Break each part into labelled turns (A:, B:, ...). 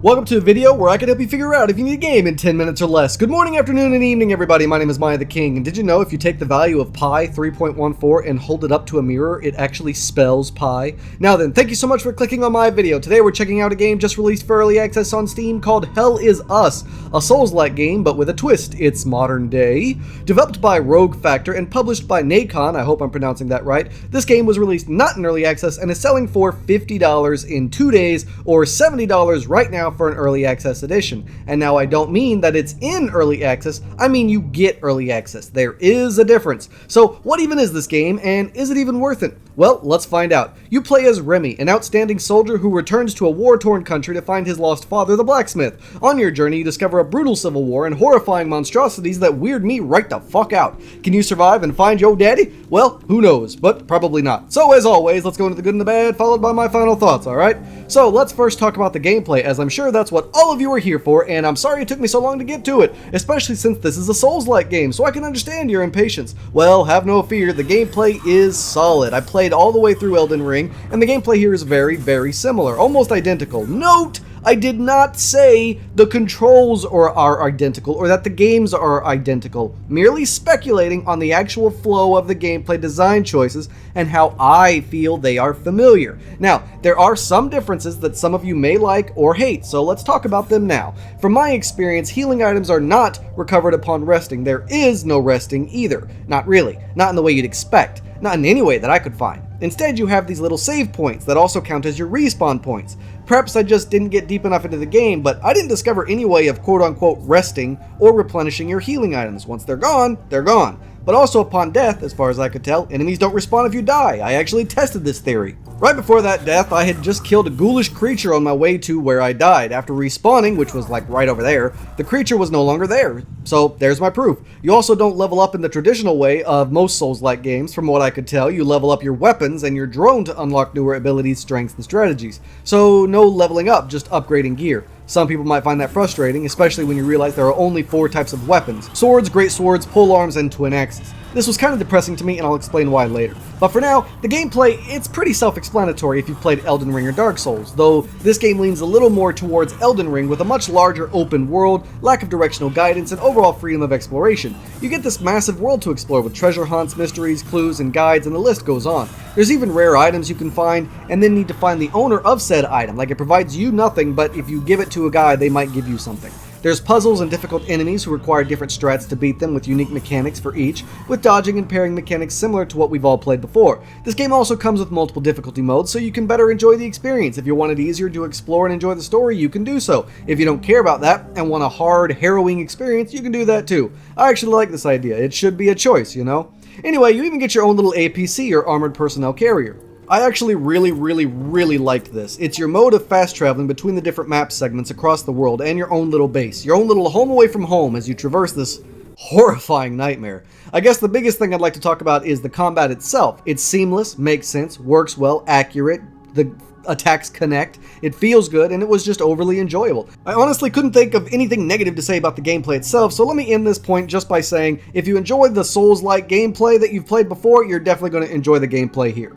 A: Welcome to a video where I can help you figure out if you need a game in 10 minutes or less. Good morning, afternoon, and evening, everybody. My name is miahtheking, and did you know if you take the value of pi 3.14 and hold it up to a mirror, it actually spells pi? Now then, thank you so much for clicking on my video. Today we're checking out a game just released for early access on Steam called Hell Is Us, a Souls-like game, but with a twist. It's modern day. Developed by Rogue Factor and published by Nacon, I hope I'm pronouncing that right, this game was released not in early access and is selling for $50 in 2 days, or $70 right now for an early access edition. And now I don't mean that it's in early access, I mean you get early access. There is a difference. So what even is this game, and is it even worth it? Well, let's find out. You play as Remy, an outstanding soldier who returns to a war-torn country to find his lost father, the blacksmith. On your journey, you discover a brutal civil war and horrifying monstrosities that weird me right the fuck out. Can you survive and find your daddy? Well, who knows, but probably not. So as always, let's go into the good and the bad, followed by my final thoughts, alright? So let's first talk about the gameplay, as I'm sure that's what all of you are here for, and I'm sorry it took me so long to get to it, especially since this is a Souls-like game, so I can understand your impatience. Well, have no fear, the gameplay is solid. I played all the way through Elden Ring, and the gameplay here is very, very similar, almost identical. Note, I did not say the controls are identical or that the games are identical, merely speculating on the actual flow of the gameplay design choices and how I feel they are familiar. Now, there are some differences that some of you may like or hate, so let's talk about them now. From my experience, healing items are not recovered upon resting. There is no resting either. Not really. Not in the way you'd expect. Not in any way that I could find. Instead, you have these little save points that also count as your respawn points. Perhaps I just didn't get deep enough into the game, but I didn't discover any way of quote-unquote resting or replenishing your healing items. Once they're gone, they're gone. But also upon death, as far as I could tell, enemies don't respawn if you die. I actually tested this theory. Right before that death, I had just killed a ghoulish creature on my way to where I died. After respawning, which was like right over there, the creature was no longer there. So there's my proof. You also don't level up in the traditional way of most Souls-like games. From what I could tell, you level up your weapons and your drone to unlock newer abilities, strengths, and strategies. So no leveling up, just upgrading gear. Some people might find that frustrating, especially when you realize there are only 4 types of weapons: swords, great swords, polearms, and twin axes. This was kind of depressing to me, and I'll explain why later. But for now, the gameplay, it's pretty self-explanatory if you've played Elden Ring or Dark Souls, though this game leans a little more towards Elden Ring with a much larger open world, lack of directional guidance, and overall freedom of exploration. You get this massive world to explore with treasure hunts, mysteries, clues, and guides, and the list goes on. There's even rare items you can find, and then need to find the owner of said item. Like, it provides you nothing, but if you give it to a guy, they might give you something. There's puzzles and difficult enemies who require different strats to beat them, with unique mechanics for each, with dodging and parrying mechanics similar to what we've all played before. This game also comes with multiple difficulty modes, so you can better enjoy the experience. If you want it easier to explore and enjoy the story, you can do so. If you don't care about that and want a hard, harrowing experience, you can do that too. I actually like this idea. It should be a choice, you know? Anyway, you even get your own little APC, or armored personnel carrier. I actually really liked this. It's your mode of fast traveling between the different map segments across the world and your own little base, your own little home away from home as you traverse this horrifying nightmare. I guess the biggest thing I'd like to talk about is the combat itself. It's seamless, makes sense, works well, accurate, the attacks connect, it feels good, and it was just overly enjoyable. I honestly couldn't think of anything negative to say about the gameplay itself, so let me end this point just by saying, if you enjoyed the Souls-like gameplay that you've played before, you're definitely going to enjoy the gameplay here.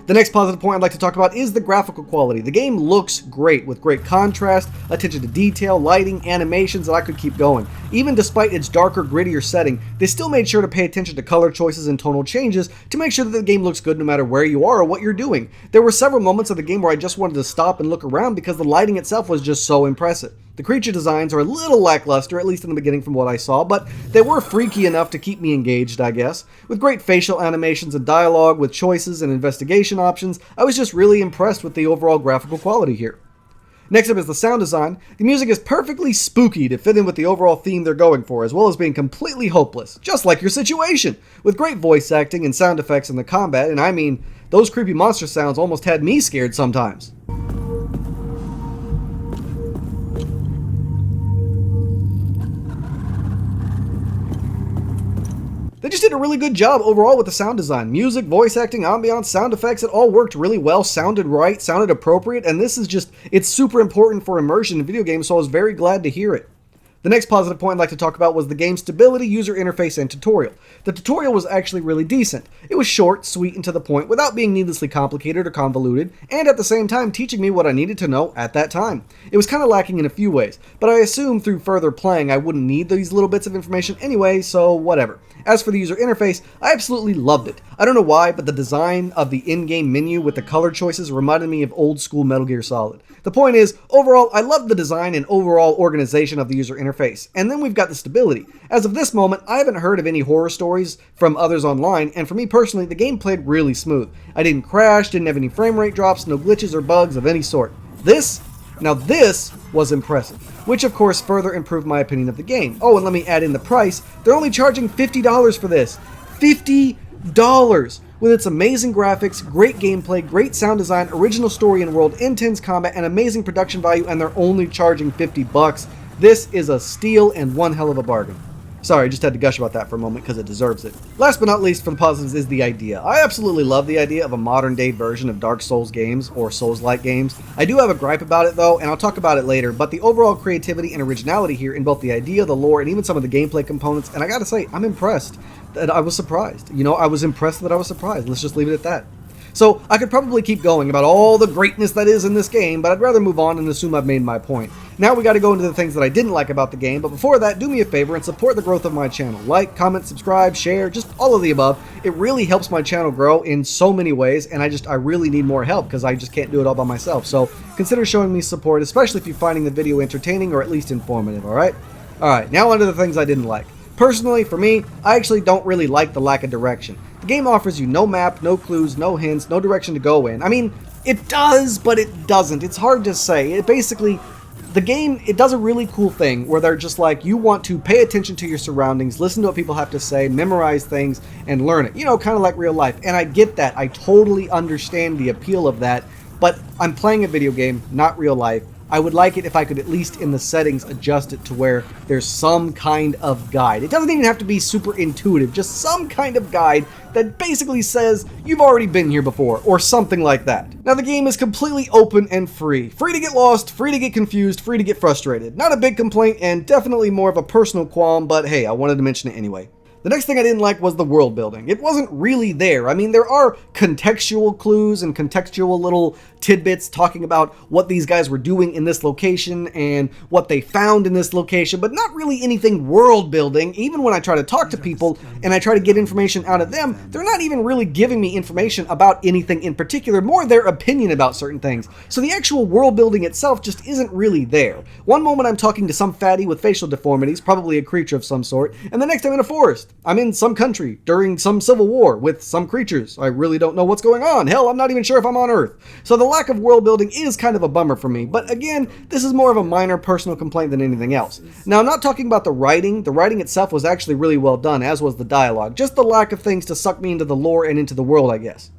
A: The next positive point I'd like to talk about is the graphical quality. The game looks great, with great contrast, attention to detail, lighting, animations, and I could keep going. Even despite its darker, grittier setting, they still made sure to pay attention to color choices and tonal changes to make sure that the game looks good no matter where you are or what you're doing. There were several moments of the game where I just wanted to stop and look around because the lighting itself was just so impressive. The creature designs are a little lackluster, at least in the beginning from what I saw, but they were freaky enough to keep me engaged, I guess. With great facial animations and dialogue, with choices and investigation options, I was just really impressed with the overall graphical quality here. Next up is the sound design. The music is perfectly spooky to fit in with the overall theme they're going for, as well as being completely hopeless, just like your situation, with great voice acting and sound effects in the combat, and I mean, those creepy monster sounds almost had me scared sometimes. They just did a really good job overall with the sound design. Music, voice acting, ambiance, sound effects, it all worked really well, sounded right, sounded appropriate, and this is just, it's super important for immersion in video games, so I was very glad to hear it. The next positive point I'd like to talk about was the game's stability, user interface, and tutorial. The tutorial was actually really decent. It was short, sweet, and to the point without being needlessly complicated or convoluted, and at the same time teaching me what I needed to know at that time. It was kind of lacking in a few ways, but I assume through further playing I wouldn't need these little bits of information anyway, so whatever. As for the user interface, I absolutely loved it. I don't know why, but the design of the in-game menu with the color choices reminded me of old school Metal Gear Solid. The point is, overall, I loved the design and overall organization of the user interface. And then we've got the stability. As of this moment, I haven't heard of any horror stories from others online, and for me personally, the game played really smooth. I didn't crash, didn't have any frame rate drops, no glitches or bugs of any sort. This was impressive, which of course further improved my opinion of the game. Oh, and let me add in the price. They're only charging $50 for this. $50! With its amazing graphics, great gameplay, great sound design, original story and world, intense combat, and amazing production value, and they're only charging $50. This is a steal and one hell of a bargain. Sorry, just had to gush about that for a moment because it deserves it. Last but not least for the positives is the idea. I absolutely love the idea of a modern day version of Dark Souls games or Souls-like games. I do have a gripe about it though, and I'll talk about it later, but the overall creativity and originality here in both the idea, the lore, and even some of the gameplay components, and I gotta say, I'm impressed. That I was surprised. You know, I was impressed that I was surprised. Let's just leave it at that. So, I could probably keep going about all the greatness that is in this game, but I'd rather move on and assume I've made my point. Now we gotta go into the things that I didn't like about the game, but before that, do me a favor and support the growth of my channel. Like, comment, subscribe, share, just all of the above. It really helps my channel grow in so many ways, and I really need more help because I just can't do it all by myself. So, consider showing me support, especially if you're finding the video entertaining or at least informative, alright? Alright, now onto the things I didn't like. Personally, for me, I actually don't really like the lack of direction. The game offers you no map, no clues, no hints, no direction to go in. I mean, it does, but it doesn't. It's hard to say. The game, it does a really cool thing where they're just like, you want to pay attention to your surroundings, listen to what people have to say, memorize things, and learn it. You know, kind of like real life. And I get that. I totally understand the appeal of that, but I'm playing a video game, not real life. I would like it if I could at least in the settings adjust it to where there's some kind of guide. It doesn't even have to be super intuitive, just some kind of guide that basically says you've already been here before, or something like that. Now the game is completely open and free. Free to get lost, free to get confused, free to get frustrated. Not a big complaint and definitely more of a personal qualm, but hey, I wanted to mention it anyway. The next thing I didn't like was the world building. It wasn't really there. I mean, there are contextual clues and contextual little tidbits talking about what these guys were doing in this location and what they found in this location, but not really anything world building. Even when I try to talk to people and I try to get information out of them, they're not even really giving me information about anything in particular, more their opinion about certain things. So the actual world building itself just isn't really there. One moment I'm talking to some fatty with facial deformities, probably a creature of some sort, and the next I'm in a forest. I'm in some country during some civil war with some creatures. I really don't know what's going on. Hell, I'm not even sure if I'm on Earth. So the lack of world building is kind of a bummer for me. But again, this is more of a minor personal complaint than anything else. Now, I'm not talking about the writing. The writing itself was actually really well done, as was the dialogue. Just the lack of things to suck me into the lore and into the world, I guess.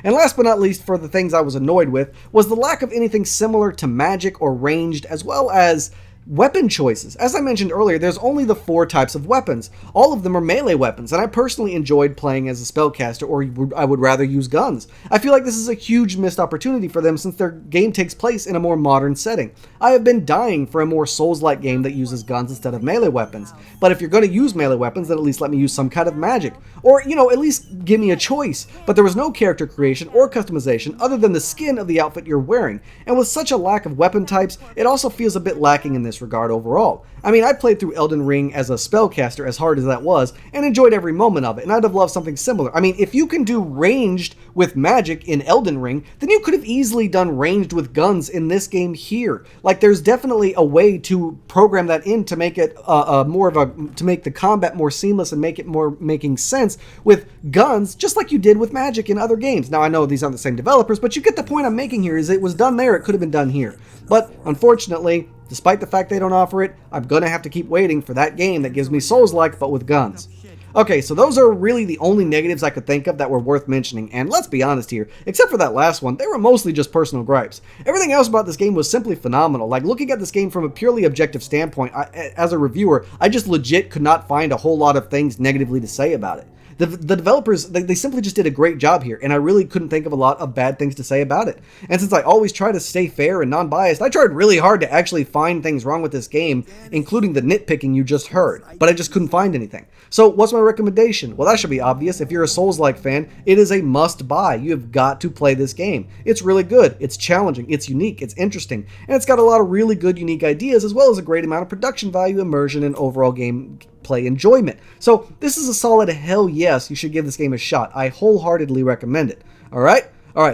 A: And last but not least, for the things I was annoyed with, was the lack of anything similar to magic or ranged, as well as weapon choices. As I mentioned earlier, there's only the 4 types of weapons. All of them are melee weapons, and I personally enjoyed playing as a spellcaster, or I would rather use guns. I feel like this is a huge missed opportunity for them since their game takes place in a more modern setting. I have been dying for a more Souls-like game that uses guns instead of melee weapons. But if you're going to use melee weapons, then at least let me use some kind of magic. Or, you know, at least give me a choice. But there was no character creation or customization other than the skin of the outfit you're wearing. And with such a lack of weapon types, it also feels a bit lacking in this regard overall. I mean, I played through Elden Ring as a spellcaster, as hard as that was, and enjoyed every moment of it, and I'd have loved something similar. I mean, if you can do ranged with magic in Elden Ring, then you could have easily done ranged with guns in this game here. Like, there's definitely a way to program that in to make it to make the combat more seamless and make it more making sense with guns, just like you did with magic in other games. Now, I know these aren't the same developers, but you get the point I'm making here, is it was done there, it could have been done here. But, unfortunately, despite the fact they don't offer it, I'm gonna have to keep waiting for that game that gives me Souls-like, but with guns. Okay, so those are really the only negatives I could think of that were worth mentioning, and let's be honest here, except for that last one, they were mostly just personal gripes. Everything else about this game was simply phenomenal. Like, looking at this game from a purely objective standpoint, as a reviewer, I just legit could not find a whole lot of things negatively to say about it. The developers, they simply just did a great job here, and I really couldn't think of a lot of bad things to say about it. And since I always try to stay fair and non-biased, I tried really hard to actually find things wrong with this game, including the nitpicking you just heard, but I just couldn't find anything. So what's my recommendation? Well, that should be obvious. If you're a Souls-like fan, it is a must-buy. You have got to play this game. It's really good, it's challenging, it's unique, it's interesting, and it's got a lot of really good, unique ideas, as well as a great amount of production value, immersion, and overall gameplay enjoyment. So this is a solid hell yes, you should give this game a shot. I wholeheartedly recommend it. Alright,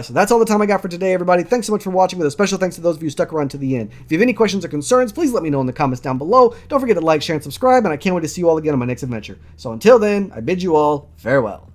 A: so that's all the time I got for today, everybody. Thanks so much for watching, with a special thanks to those of you who stuck around to the end. If you have any questions or concerns, please let me know in the comments down below. Don't forget to like, share, and subscribe, and I can't wait to see you all again on my next adventure. So until then, I bid you all farewell.